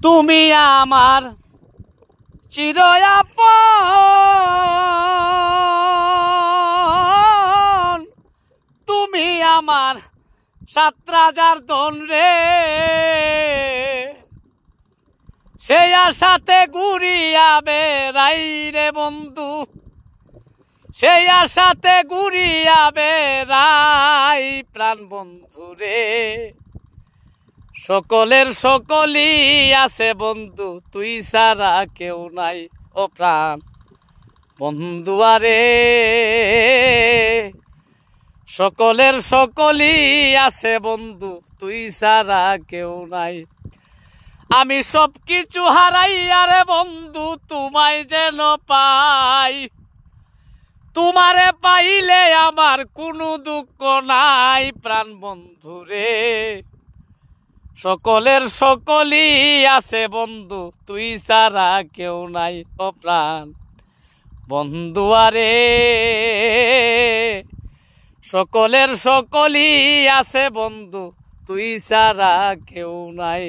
তুমি আমার চির আপন, তুমি আমার ৭ রাজার ধন রে। সেই আশাতে ঘুরিয়া বেড়াই রে বন্ধু, সেই আশাতে ঘুরিয়া বেড়াই প্রাণ বন্ধু রে। সকলের সকলই আছে বন্ধু, তুই ছাড়া কেউ নাই ও প্রাণ বন্ধু আরে। সকলের সকলই আছে বন্ধু, তুই ছাড়া কেউ নাই। আমি সব কিছু হারাই আরে বন্ধু, তোমায় যেন পাই। তোমারে পাইলে আমার কোনো দুঃখ নাই প্রাণ বন্ধু রে। সকলের সকলই আছে বন্ধু, তুই ছাড়া কেউ নাই ও প্রাণ বন্ধু আরে। সকলের সকলই আছে বন্ধু, তুই ছাড়া কেউ নাই।